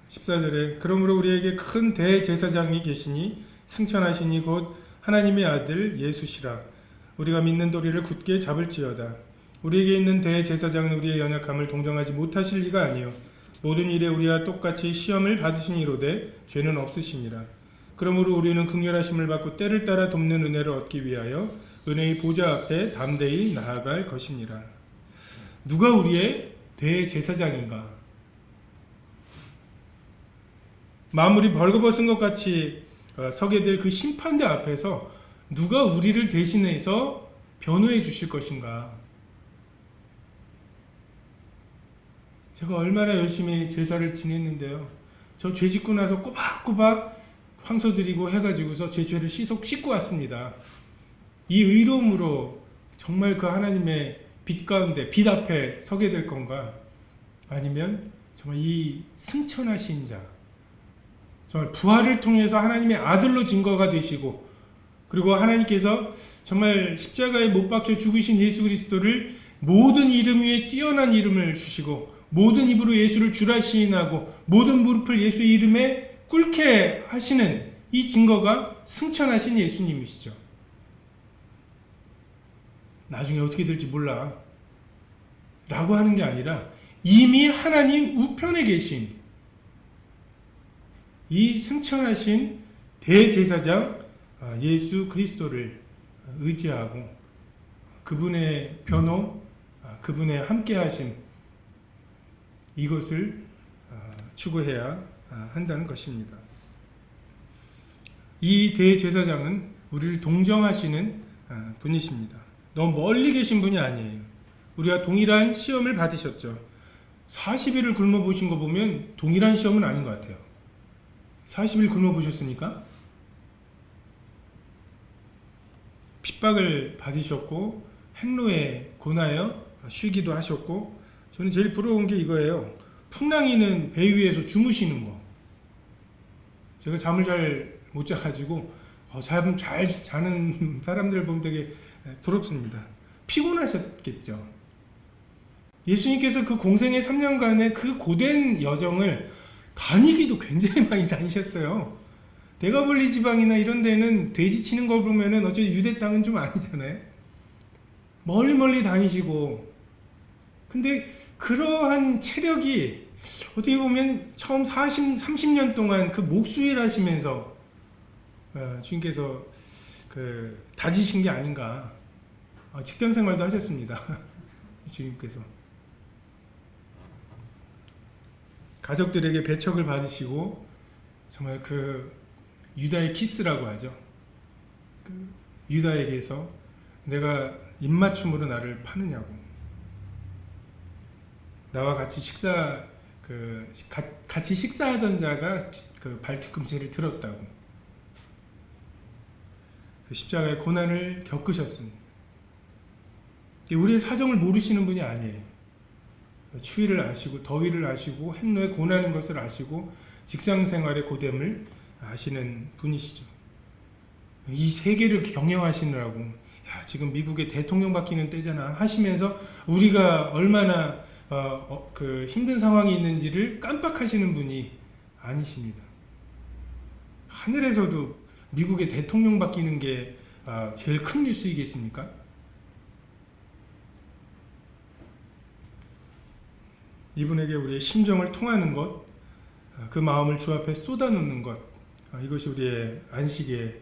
14절에 그러므로 우리에게 큰 대제사장이 계시니 승천하시니 곧 하나님의 아들 예수시라. 우리가 믿는 도리를 굳게 잡을지어다. 우리에게 있는 대제사장은 우리의 연약함을 동정하지 못하실 리가 아니요 모든 일에 우리와 똑같이 시험을 받으시니로되 죄는 없으시니라. 그러므로 우리는 긍휼하심을 받고 때를 따라 돕는 은혜를 얻기 위하여 은혜의 보좌 앞에 담대히 나아갈 것이니라. 누가 우리의 대제사장인가? 만물이 벌거벗은 것 같이 서게 될 그 심판대 앞에서 누가 우리를 대신해서 변호해 주실 것인가? 제가 얼마나 열심히 제사를 지냈는데요. 저 죄 짓고 나서 꼬박꼬박 황소 드리고 해가지고서 제 죄를 씻고 왔습니다. 이 의로움으로 정말 그 하나님의 빛 가운데 빛 앞에 서게 될 건가? 아니면 정말 이 승천하신 자, 정말 부활을 통해서 하나님의 아들로 증거가 되시고 그리고 하나님께서 정말 십자가에 못 박혀 죽으신 예수 그리스도를 모든 이름 위에 뛰어난 이름을 주시고 모든 입으로 예수를 주라 시인하고 모든 무릎을 예수 이름에 꿇게 하시는 이 증거가 승천하신 예수님이시죠. 나중에 어떻게 될지 몰라 라고 하는 게 아니라 이미 하나님 우편에 계신 이 승천하신 대제사장 예수 그리스도를 의지하고 그분의 변호, 그분의 함께하심 이것을 추구해야 한다는 것입니다. 이 대제사장은 우리를 동정하시는 분이십니다. 너무 멀리 계신 분이 아니에요. 우리가 동일한 시험을 받으셨죠. 40일을 굶어보신 거 보면 동일한 시험은 아닌 것 같아요. 40일 굶어보셨습니까? 핍박을 받으셨고 행로에 고나여 쉬기도 하셨고 저는 제일 부러운 게 이거예요. 풍랑이는 배 위에서 주무시는 거. 제가 잠을 잘 못 자가지고 잠 잘 자는 사람들 보면 되게 부럽습니다. 피곤하셨겠죠. 예수님께서 그 공생의 3년간의 그 고된 여정을 다니기도 굉장히 많이 다니셨어요. 데가볼리 지방이나 이런 데는 돼지 치는 거 보면은 어차피 유대 땅은 좀 아니잖아요. 멀리 다니시고 근데 그러한 체력이 어떻게 보면 처음 30년 동안 그 목수일 하시면서 주님께서 그 다지신 게 아닌가. 직장 생활도 하셨습니다. 주님께서 가족들에게 배척을 받으시고 정말 그 유다의 키스라고 하죠. 그 유다에게서 내가 입맞춤으로 나를 파느냐고. 나와 같이 같이 식사하던 자가 그 발 뒤꿈치를 들었다고. 그 십자가의 고난을 겪으셨습니다. 우리의 사정을 모르시는 분이 아니에요. 추위를 아시고 더위를 아시고 행로에 고나는 것을 아시고 직장 생활의 고됨을 아시는 분이시죠. 이 세계를 경영하시느라고 지금 미국의 대통령 바뀌는 때잖아 하시면서 우리가 얼마나 그 힘든 상황이 있는지를 깜빡하시는 분이 아니십니다. 하늘에서도 미국의 대통령 바뀌는 게 제일 큰 뉴스이겠습니까? 이분에게 우리의 심정을 통하는 것, 그 마음을 주 앞에 쏟아놓는 것, 이것이 우리의 안식의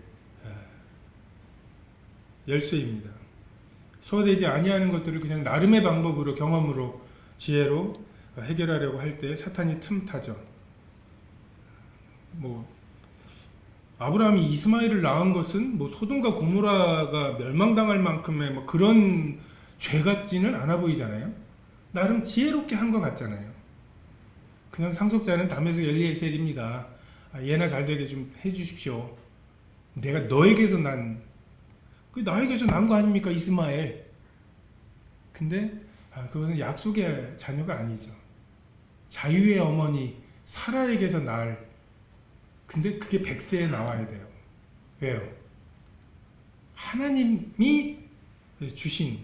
열쇠입니다. 소화되지 아니하는 것들을 그냥 나름의 방법으로 경험으로 지혜로 해결하려고 할 때 사탄이 틈타죠. 아브라함이 이스마엘을 낳은 것은 뭐 소돔과 고모라가 멸망당할 만큼의 뭐 그런 죄 같지는 않아 보이잖아요. 나름 지혜롭게 한 것 같잖아요. 그냥 상속자는 다메섹 엘리에셀입니다. 얘나 잘 되게 좀 해주십시오. 내가 너에게서 나에게서 난 거 아닙니까, 이스마엘? 근데 그것은 약속의 자녀가 아니죠. 자유의 어머니 사라에게서 날. 근데 그게 100세에 나와야 돼요. 왜요? 하나님이 주신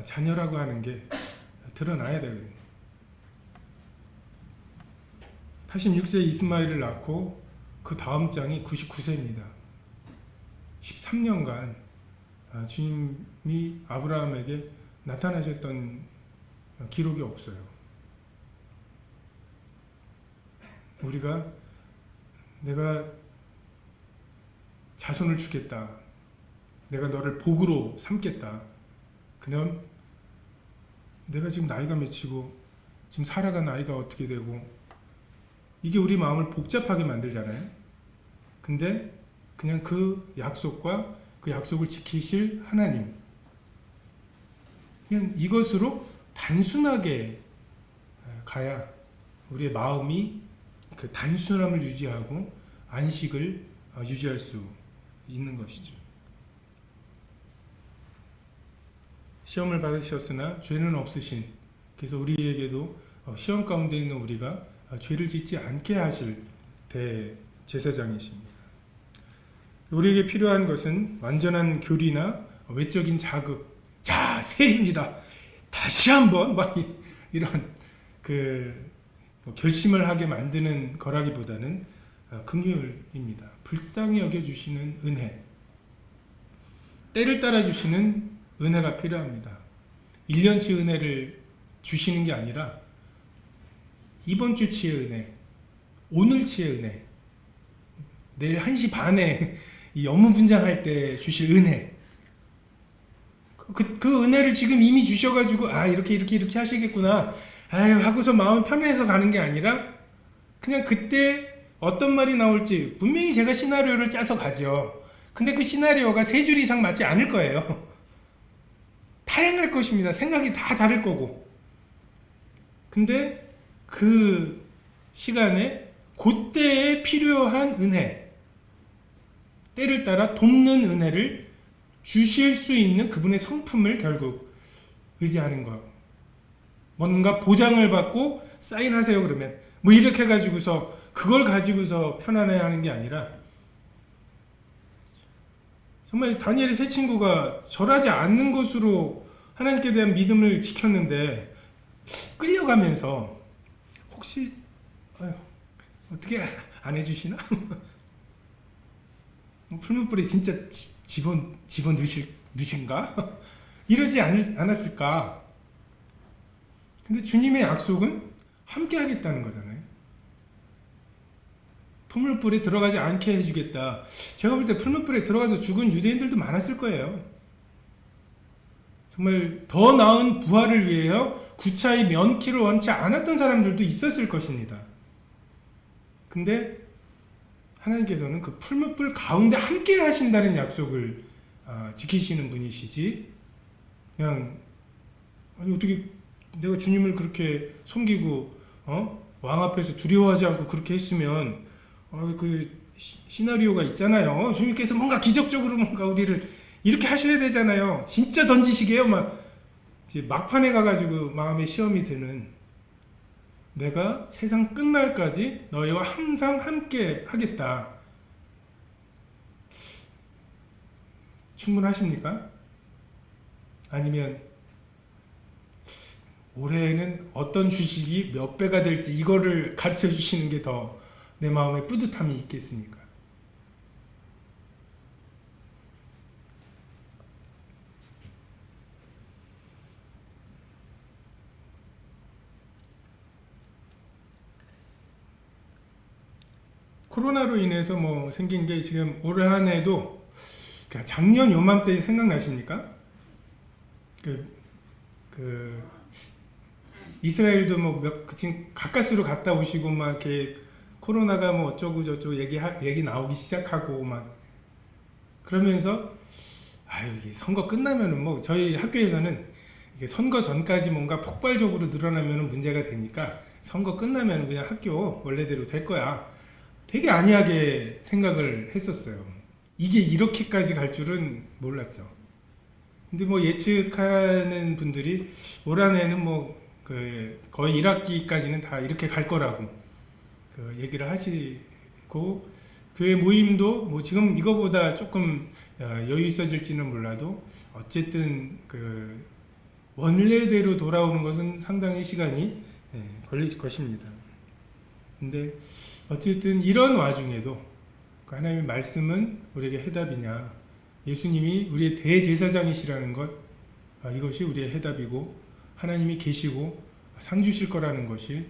자녀라고 하는 게 드러나야 되거든요. 86세 이스마엘을 낳고 그 다음 장이 99세입니다. 13년간 주님이 아브라함에게 나타나셨던 기록이 없어요. 우리가 내가 자손을 주겠다. 내가 너를 복으로 삼겠다. 그럼 내가 지금 나이가 몇이고 지금 살아간 나이가 어떻게 되고 이게 우리 마음을 복잡하게 만들잖아요. 근데 그냥 그 약속과 그 약속을 지키실 하나님, 그냥 이것으로 단순하게 가야 우리의 마음이 그 단순함을 유지하고 안식을 유지할 수 있는 것이죠. 시험을 받으셨으나 죄는 없으신, 그래서 우리에게도 시험 가운데 있는 우리가 죄를 짓지 않게 하실 대제사장이십니다. 우리에게 필요한 것은 완전한 교리나 외적인 자극, 자, 새해입니다. 다시 한번 막 이런 결심을 하게 만드는 거라기보다는 긍휼입니다. 불쌍히 여겨주시는 은혜, 때를 따라 주시는 은혜가 필요합니다. 1년치 은혜를 주시는 게 아니라 이번 주치의 은혜, 오늘치의 은혜, 내일 1시 반에 이 업무 분장할 때 주실 은혜, 그 은혜를 지금 이미 주셔가지고 이렇게 하시겠구나 하고서 마음이 편해서 가는 게 아니라 그냥 그때 어떤 말이 나올지 분명히 제가 시나리오를 짜서 가죠. 근데 그 시나리오가 3줄 이상 맞지 않을 거예요. 다양할 것입니다. 생각이 다 다를 거고. 근데 그 시간에 그때에 필요한 은혜, 때를 따라 돕는 은혜를 주실 수 있는 그분의 성품을 결국 의지하는 것. 뭔가 보장을 받고 사인하세요 그러면 뭐 이렇게 가지고서 그걸 가지고서 편안해하는 게 아니라, 정말 다니엘의 세 친구가 절하지 않는 것으로 하나님께 대한 믿음을 지켰는데 끌려가면서 혹시 어떻게 안 해주시나? 풀무불에 진짜 집어 넣으신가? 이러지 않았을까? 근데 주님의 약속은 함께 하겠다는 거잖아요. 풀무불에 들어가지 않게 해주겠다. 제가 볼 때 풀무불에 들어가서 죽은 유대인들도 많았을 거예요. 정말 더 나은 부활을 위해서 구차히 면키를 원치 않았던 사람들도 있었을 것입니다. 근데 하나님께서는 그 풀무불 가운데 함께 하신다는 약속을 지키시는 분이시지, 그냥 어떻게 내가 주님을 그렇게 섬기고 왕 앞에서 두려워하지 않고 그렇게 했으면 그 시나리오가 있잖아요. 주님께서 뭔가 기적적으로 뭔가 우리를 이렇게 하셔야 되잖아요. 진짜 던지시게요. 이제 막판에 가가지고 마음에 시험이 드는, 내가 세상 끝날까지 너희와 항상 함께 하겠다. 충분하십니까? 아니면 올해에는 어떤 주식이 몇 배가 될지 이거를 가르쳐 주시는 게 더 내 마음에 뿌듯함이 있겠습니까? 코로나로 인해서 뭐 생긴 게 지금 올 한 해도, 작년 요맘때 생각나십니까? 이스라엘도 지금 가까스로 갔다 오시고 막 이렇게 코로나가 뭐 어쩌고 저쩌고 얘기 나오기 시작하고 막 그러면서 아유 이게 선거 끝나면은 뭐 저희 학교에서는 이게 선거 전까지 뭔가 폭발적으로 늘어나면은 문제가 되니까 선거 끝나면 그냥 학교 원래대로 될 거야. 되게 안이하게 생각을 했었어요. 이게 이렇게까지 갈 줄은 몰랐죠. 근데 뭐 예측하는 분들이 올 한해는 뭐 그 거의 1학기까지는 다 이렇게 갈 거라고 그 얘기를 하시고 교회 모임도 뭐 지금 이거보다 조금 여유 있어질지는 몰라도 어쨌든 그 원래대로 돌아오는 것은 상당히 시간이 걸릴 것입니다. 근데 어쨌든 이런 와중에도 그 하나님의 말씀은 우리에게 해답이냐, 예수님이 우리의 대제사장이시라는 것, 이것이 우리의 해답이고 하나님이 계시고 상 주실 거라는 것이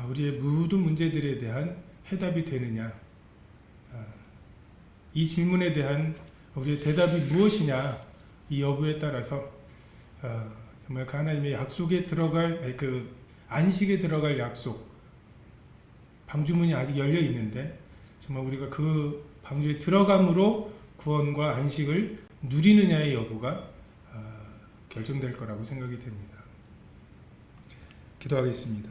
우리의 모든 문제들에 대한 해답이 되느냐, 이 질문에 대한 우리의 대답이 무엇이냐, 이 여부에 따라서 정말 그 하나님의 약속에 들어갈, 그 안식에 들어갈 약속, 방주문이 아직 열려 있는데 정말 우리가 그 방주에 들어감으로 구원과 안식을 누리느냐의 여부가 결정될 거라고 생각이 됩니다. 기도하겠습니다.